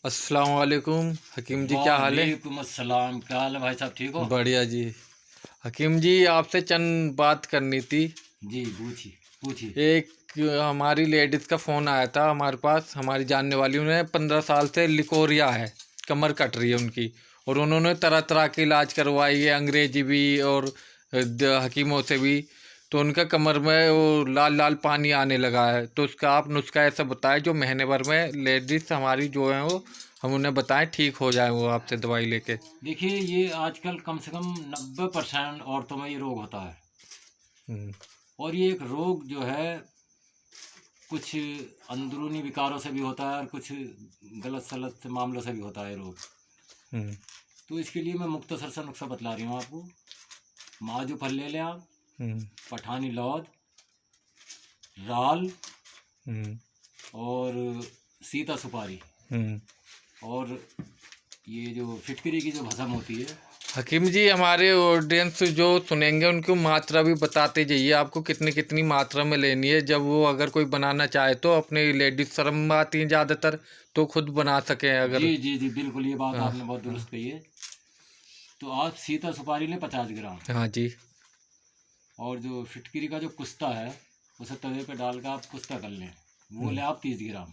अस्सलाम वालेकुम हकीम जी, क्या हाल है? वालेकुम अस्सलाम। क्या हाल है भाई साहब, ठीक हो? बढ़िया जी। हकीम जी, आपसे चंद बात करनी थी। जी पूछिए पूछिए। एक हमारी लेडीज़ का फ़ोन आया था हमारे पास, हमारी जानने वाली। उन्हें 15 साल से लिकोरिया है, कमर कट रही है उनकी। और उन्होंने तरह तरह के इलाज करवाई है, अंग्रेजी भी और हकीमों से भी। तो उनका कमर में वो लाल लाल पानी आने लगा है। तो उसका आप नुस्खा ऐसा बताएं जो महीने भर में लेडीज़ हमारी जो है वो, हम उन्हें बताएं ठीक हो जाए वो आपसे दवाई लेके। देखिए, ये आजकल कम से कम 90% औरतों में ये रोग होता है। हम्म। और ये एक रोग जो है कुछ अंदरूनी विकारों से भी होता है और कुछ गलत सलत मामलों से भी होता है रोग। हम्म। तो इसके लिए मैं मुख्तसर सा नुस्खा बतला रही हूँ आपको। माजू फल ले लें आप, हम्म। पठानी लौद, राल हम्म। और सीता सुपारी हम्म। और ये जो फिटकरी की जो भस्म होती है। हकीम जी, हमारे ऑडियंस जो सुनेंगे उनको मात्रा भी बताते जाइए, आपको कितनी कितनी मात्रा में लेनी है, जब वो अगर कोई बनाना चाहे तो। अपने लेडीज शर्म आती हैं ज़्यादातर, तो खुद बना सकें जी अगर। जी जी, बिल्कुल ये बात हाँ। आपने बहुत हाँ। दुरुस्त कही है। तो आप सीता सुपारी लें 50 ग्राम। हाँ जी। और जो फिटकरी का जो कुश्ता है उसे तवे पे डाल कर आप कुश्ता कर लें, वो हम्म। लें आप 30 ग्राम।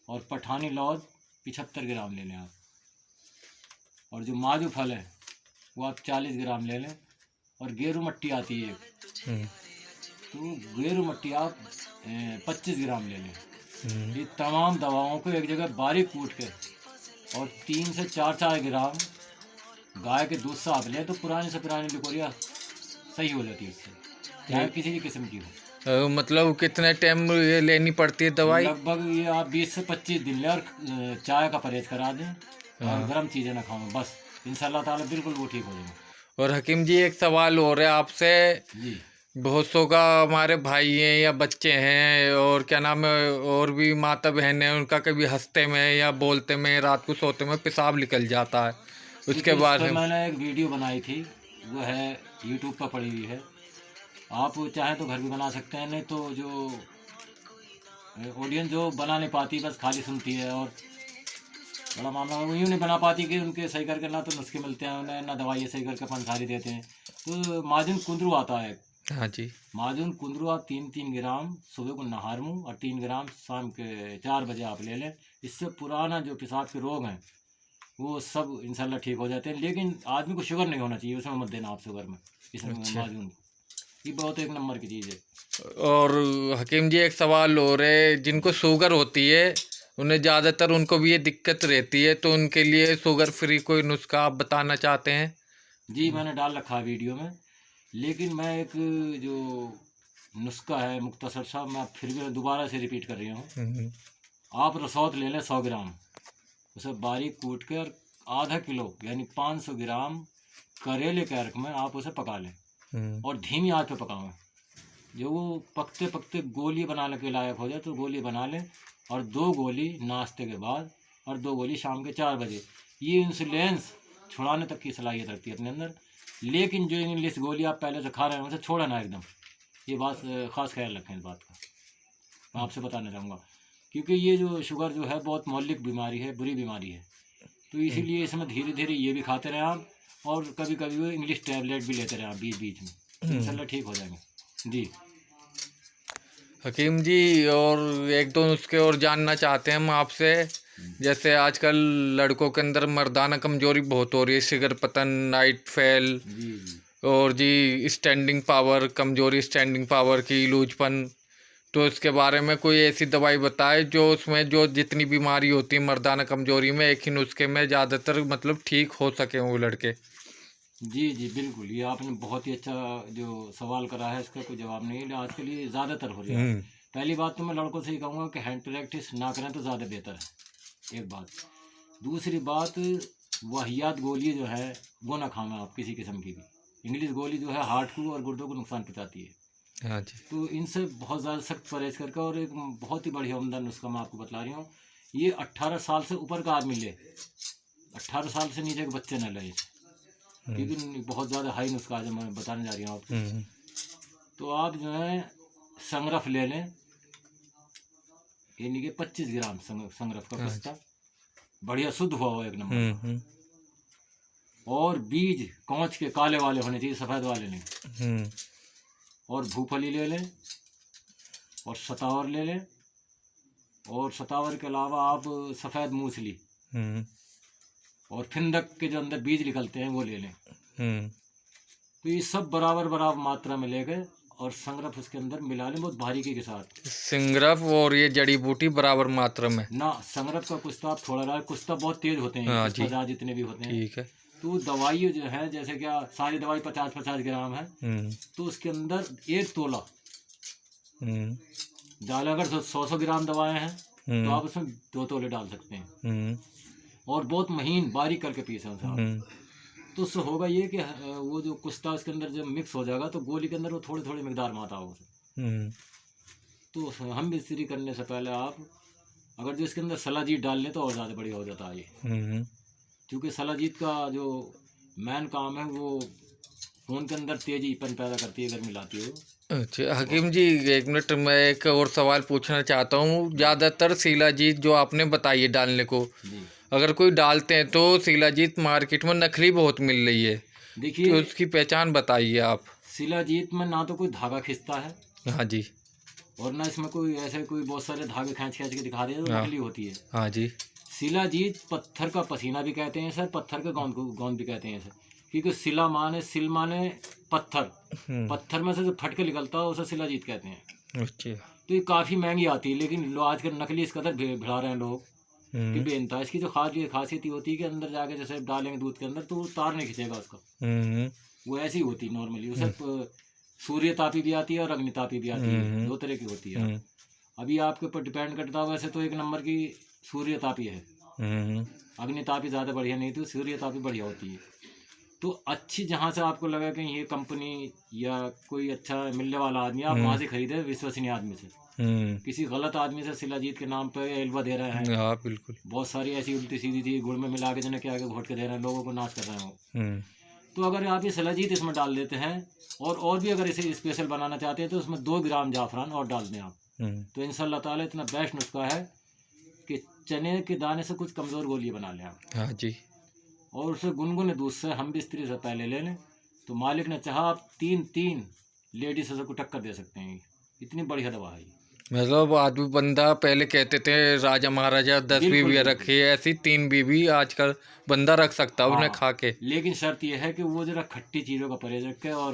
और पठानी लौद 75 ग्राम ले लें आप। और जो माजू फल है वो आप 40 ग्राम ले लें। और गेरू मट्टी आती है एक, हम्म। तो गेरू मट्टी आप 25 ग्राम ले लें। हम्म। ये तमाम दवाओं को एक जगह बारीक कूट के और 3 से 4 ग्राम गाय के दूध से आप लें तो पुरानी से पुरानी लिकोरिया सही हो जाती है उससे, चाहे ये किसी भी किस्म की हो। मतलब कितने टाइम ये लेनी पड़ती है दवाई? लगभग ये आप 20 से 25 दिन लें और चाय का परहेज करा दें और हाँ। गर्म चीज़ें ना खाओ बस। इंशाल्लाह ताला बिल्कुल वो ठीक हो जाएगा। और हकीम जी, एक सवाल और है आपसे। जी बहुत सौ का हमारे भाई हैं या बच्चे हैं और क्या नाम है, और भी माता बहन है, उनका कभी हंसते में या बोलते में रात को सोते में पेशाब निकल जाता है, उसके देखिए, इस पर बारे में। मैंने एक वीडियो बनाई थी, वो है यूट्यूब पर पड़ी हुई है। आप चाहें तो घर भी बना सकते हैं, नहीं तो जो ऑडियंस जो बना नहीं पाती बस खाली सुनती है और बड़ा मामला वो यूँ नहीं बना पाती कि उनके सही करके ना तो नुस्खे मिलते हैं उन्हें, ना दवाइयाँ सही करके पंसारी देते हैं। तो माजुन कुंदरू आता है। हाँ जी। माजुन कुंदरू आप 3-3 ग्राम सुबह को नहार मुँह और 3 ग्राम शाम के 4 बजे आप ले लें। इससे पुराना जो पेशाब के रोग हैं वो सब इंशाल्लाह ठीक हो जाते हैं। लेकिन आदमी को शुगर नहीं होना चाहिए, उसमें मत देना आप शुगर में, इसमें अच्छा। माजून को। ये बहुत एक नंबर की चीज़ है। और हकीम जी, एक सवाल और है, जिनको जी शुगर होती है उन्हें ज़्यादातर उनको भी ये दिक्कत रहती है, तो उनके लिए शुगर फ्री कोई नुस्खा आप बताना चाहते हैं? जी, मैंने डाल रखा है वीडियो में। लेकिन मैं एक जो नुस्खा है मुख्तसर सा, मैं फिर भी दोबारा से रिपीट कर रही हूँ। हम्म। आप रसौत ले लें 100 ग्राम, उसे बारीक कूट कर आधा किलो यानी 500 ग्राम करेले के अर्क में आप उसे पका लें हम्म। और धीमी आंच पे पकाएं। जो वो पकते पकते गोली बनाने के लायक हो जाए तो गोली बना लें। और 2 गोली नाश्ते के बाद और 2 गोली शाम के 4 बजे। ये इंसुलेंस छुड़ाने तक की सलाहियत रखती है अपने अंदर। लेकिन जो इंग्लिश गोली आप पहले से खा रहे हैं उसे छोड़ा ना एकदम। ये बात ख़ास ख्याल रखें इस बात का, मैं आपसे बताना चाहूँगा। क्योंकि ये जो शुगर जो है बहुत मौलिक बीमारी है, बुरी बीमारी है। तो हम्म। इसीलिए इसमें धीरे धीरे ये भी खाते रहें आप और कभी कभी वो इंग्लिश टैबलेट भी लेते रहें आप बीच बीच में, तो हम्म। इंशाल्लाह ठीक हो जाएंगे। जी हकीम जी, और एक दो नुस्खे और जानना चाहते हैं हम आपसे। जैसे आजकल लड़कों के अंदर मर्दाना कमजोरी बहुत हो रही है, शिगर पतन, नाइट फेल, जी जी और जी स्टैंडिंग पावर कमजोरी, स्टैंडिंग पावर की लूजपन। तो इसके बारे में कोई ऐसी दवाई बताए जो उसमें जो जितनी बीमारी होती है मर्दाना कमजोरी में, एक ही नुस्खे में ज़्यादातर मतलब ठीक हो सके वो लड़के। जी जी, बिल्कुल ये आपने बहुत ही अच्छा जो सवाल करा है, इसका कोई जवाब नहीं है। आजकल ये ज़्यादातर हो रहा है। हम्म। पहली बात तो मैं लड़कों से ही कहूँगा कि हैंड प्रैक्टिस ना करें तो ज़्यादा बेहतर है, एक बात। दूसरी बात, वाहियात गोली जो है वो ना खाना आप किसी किस्म की भी। इंग्लिश गोली जो है हार्ट को और गुर्दों को नुकसान पहुँचाती है। हाँ जी। तो इनसे बहुत ज़्यादा सख्त परहेज करके और एक बहुत ही बढ़िया उम्दा नुस्खा मैं आपको बतला रही हूँ। ये 18 साल से ऊपर का आदमी ले, 18 साल से नीचे के बच्चे न ले इसे। हम्म। क्योंकि बहुत ज़्यादा हाई नुस्खा आज मैं बताने जा रही हूँ आपको। हम्म। तो आप जो है संगरफ ले लें, यानी कि 25 ग्राम संगरफ का हाँ जी। कुश्ता। बढ़िया शुद्ध हुआ हो एक नंबर। और बीज कौच के काले वाले होने चाहिए, सफ़ेद वाले नहीं। और भूफली ले लें और सतावर ले लें, और सतावर के अलावा आप सफ़ेद मूसली और फिंदक के जो अंदर बीज निकलते हैं वो ले लें। तो ये सब बराबर बराबर मात्रा में लेकर और संगरफ उसके अंदर मिला लें बहुत बारीकी के साथ। सिंगरफ और ये जड़ी बूटी बराबर मात्रा में ना, संगरफ का कुश्ता आप थोड़ा डाल, कुश्ता बहुत तेज होते हैं, हाँ कुश्ता जी, ज़्यादा जितने भी होते हैं। ठीक है। तो दवाई जो है, जैसे क्या सारी दवाई 50-50 ग्राम है, तो उसके अंदर 1 तोला डाल। अगर 100 ग्राम दवाएं हैं तो आप उसमें 2 तोले डाल सकते हैं, और बहुत महीन बारीक करके पीसें साहब। तो उससे होगा ये कि वो जो कुश्ता उसके अंदर जब मिक्स हो जाएगा तो गोली के अंदर वो थोड़ी थोड़ी मिकदार में आता होगा। तो हम मिस्त्री करने से पहले आप अगर जो इसके अंदर सलाजीत डाल लें तो और ज़्यादा बढ़िया हो जाता है ये, क्योंकि सलाजीत का जो मेन काम है वो खून के अंदर तेजीपन पैदा करती है अगर मिलाती हो। अच्छा हकीम जी, एक मिनट, मैं एक और सवाल पूछना चाहता हूँ। ज़्यादातर शिलाजीत जो आपने बताई है डालने को, जी अगर कोई डालते हैं तो शिलाजीत मार्केट में नकली बहुत मिल रही है, तो देखिए, उसकी पहचान बताइए आप। शिलाजीत में ना तो कोई धागा खिंचता है, हाँ जी, और ना इसमें कोई ऐसे कोई बहुत सारे धागे खींच खींच के दिखा रहे हैं तो हाँ नकली होती है। हाँ जी, शिलाजीत पत्थर का पसीना भी कहते हैं सर, पत्थर का गोंद भी कहते हैं सर, क्योंकि शिला माने, सिल माने पत्थर, पत्थर में से जो फट के निकलता है उसे शिलाजीत कहते हैं। अच्छा, तो ये काफ़ी महंगी आती है, लेकिन लोग आजकल नकली इस कदर भिड़ा रहे हैं लोग कि बेनता। इसकी जो खासियत ये होती है कि अंदर जाके जैसे डालेंगे दूध के अंदर तो वो तार नहीं खींचेगा उसका, वो ऐसी होती है नॉर्मली। उसे सूर्य तापी भी आती है और अग्नि तापी भी आती है, 2 तरह की होती है। अभी आपके ऊपर डिपेंड करता है, वैसे तो एक नंबर की सूर्य तापी है, अग्नि तापी ज़्यादा बढ़िया नहीं, तो सूर्य तापी बढ़िया होती है। तो अच्छी जहाँ से आपको लगा कि ये कंपनी या कोई अच्छा मिलने वाला आदमी, आप वहाँ से खरीदे विश्वसनीय आदमी से। किसी गलत आदमी से शिलाजीत के नाम पे एल्वा दे रहे हैं, हाँ बिल्कुल, बहुत सारी ऐसी उल्टी सीधी चीज गुड़ में मिला के जिन्हें क्या आगे घोट के दे रहे हैं, लोगों को नाश कर रहे हैं वो। तो अगर आप ये शिलाजीत इसमें डाल देते हैं, और भी अगर इसे स्पेशल बनाना चाहते हैं तो उसमें 2 ग्राम जाफरान और डाल दें आप, तो इंशाल्लाह ताला इतना बेस्ट नुस्खा है कि चने के दाने से कुछ कमज़ोर गोली बना लें आप। हाँ जी, और उसे गुनगुने दूध से हम बिस्तरी से पहले ले लें, तो मालिक ने चाहा आप 3 लेडीज को टक्कर दे सकते हैं। इतनी बढ़िया दवा है ये। मतलब आदमी बंदा पहले कहते थे राजा महाराजा 10 बिल्कुल बीवियाँ बिल्कुल। रखी है, ऐसी 3 बीवी आजकल बंदा रख सकता है उन्हें हाँ, खा के। लेकिन शर्त यह है कि वो जरा खट्टी चीज़ों का परहेज रखे और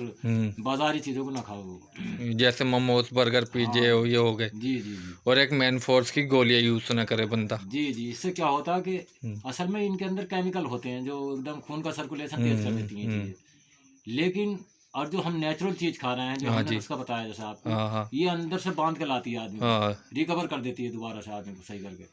बाजारी चीज़ों को ना खाओ वो। जैसे मोमोज, बर्गर, पिज्जे हाँ ये हो गए, जी जी जी और एक मैन फोर्स की गोलियां यूज ना करे बंदा। जी जी। इससे क्या होता है कि असल में इनके अंदर केमिकल होते हैं जो एकदम खून का सर्कुलेशन तेज कर देती हैं चीज़ें, लेकिन और जो हम नेचुरल चीज़ खा रहे हैं, जो हाँ हमने जी, उसका बताया जैसे आपको, हाँ हाँ ये अंदर से बांध के लाती है आदमी को, हाँ, रिकवर कर देती है दोबारा से आदमी को सही करके।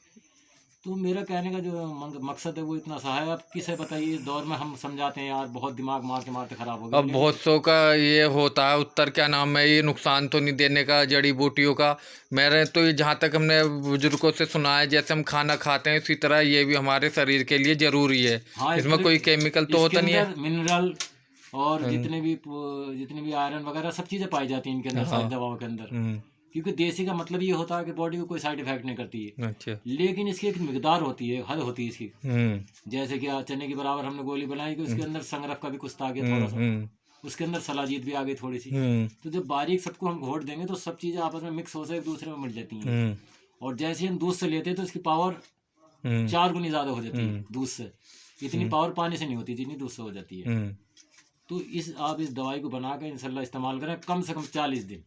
तो मेरा कहने का जो मकसद है वो इतना सा है। अब किसे बताइए, इस दौर में हम समझाते हैं यार, बहुत दिमाग मारते मारते खराब हो गया, अब लेकिन बहुत सौ का ये होता है उत्तर, क्या नाम है, ये नुकसान तो नहीं देने का जड़ी बूटियों का। मेरे तो ये जहाँ तक हमने बुजुर्गों से सुना है, जैसे हम खाना खाते हैं इसी तरह ये भी हमारे शरीर के लिए जरूरी है। हाँ, इसमें कोई केमिकल तो इसके होता नहीं है। अंदर मिनरल और जितने भी आयरन वगैरह सब चीज़ें पाई जाती हैं इनके अंदर, सारी हाँ, दवाओं के अंदर। क्योंकि देसी का मतलब ये होता है कि बॉडी को कोई साइड इफेक्ट नहीं करती है, अच्छा, लेकिन इसकी एक मिकदार होती है, हद होती है इसकी। जैसे कि चने के बराबर हमने गोली बनाई कि उसके अंदर संगरफ का भी कुछ आ गया थोड़ा सा, उसके अंदर सलाजीत भी आ गई थोड़ी सी। तो जब बारीक सबको हम घोट देंगे तो सब चीज़ें आपस में मिक्स हो से एक दूसरे में मिल जाती हैं, और जैसे हम दूध से लेते हैं तो इसकी पावर 4 गुनी ज़्यादा हो जाती है दूध से। इतनी पावर पानी से नहीं होती जितनी दूध से हो जाती है। तो आप इस दवाई को बना कर इंशाल्लाह इस्तेमाल करें कम से कम 40 दिन,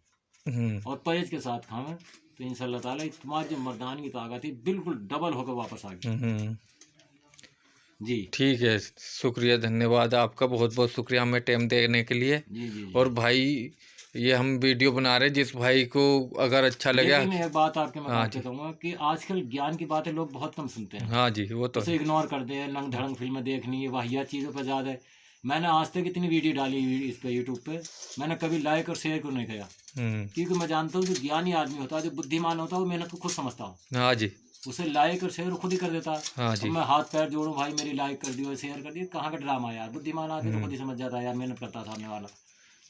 और परहेज के साथ खाएं, तो इंशाल्लाह ताला तुम्हारी जो मर्दान की ताकत है बिल्कुल डबल होकर वापस आ गई। जी ठीक है, शुक्रिया, धन्यवाद आपका, बहुत बहुत शुक्रिया हमें टाइम देने के लिए। जी जी जी। और भाई, ये हम वीडियो बना रहे हैं, जिस भाई को अगर अच्छा लगे। लेकिन एक बात आपके मैं हाँ बात जी, कहूँगा कि आजकल ज्ञान की बातें लोग बहुत कम सुनते हैं, हाँ जी, वो तो उसे है। इग्नोर करते हैं, नंग धड़ंग फिल्में देखनी है, वाहियात चीज़ों पर ज़्यादा है। मैंने आज तक इतनी वीडियो डाली इस पे यूट्यूब पे, मैंने कभी लाइक और शेयर क्यों नहीं किया, क्योंकि मैं जानता हूँ जो ज्ञानी आदमी होता है, जो बुद्धिमान होता है, वो मेहनत को खुद समझता हूँ। हाँ जी, उसे लाइक और शेयर खुद ही कर देता है। हाँ अब जी, मैं हाथ पैर जोड़ूं, भाई मेरी लाइक कर दियो, शेयर कर दियो, कहाँ का ड्रामा यार। बुद्धिमान आदमी तो खुद ही समझ जाता है यार, मेहनत करता सामने वाला।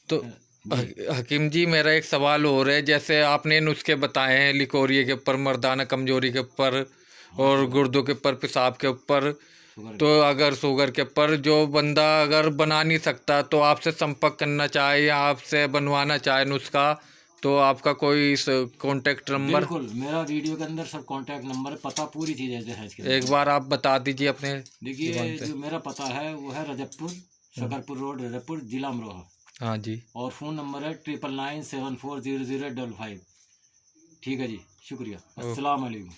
तो जी हकीम जी, मेरा एक सवाल और है। जैसे आपने नुस्खे बताए हैं लिकोरिए के ऊपर, मर्दाना कमजोरी के ऊपर, और गुर्दों के ऊपर, पेशाब के ऊपर। शुगर तो अगर शुगर के ऊपर जो बंदा अगर बना नहीं सकता तो आपसे संपर्क करना चाहे या आपसे बनवाना चाहे नुस्खा, तो आपका कोई कॉन्टेक्ट नंबर बिल्कुल, मेरा वीडियो के अंदर सब कॉन्टैक्ट नंबर पता पूरी चीज़ें है इसके अंदर। एक बार आप बता दीजिए अपने देखिए, जुबान से। जो मेरा पता है वो है रजबपुर, शकरपुर रोड, रजबपुर, जिला अमरोहा। हाँ जी। और फ़ोन नंबर है 9997400855। ठीक है जी, शुक्रिया। अस्सलाम वालेकुम।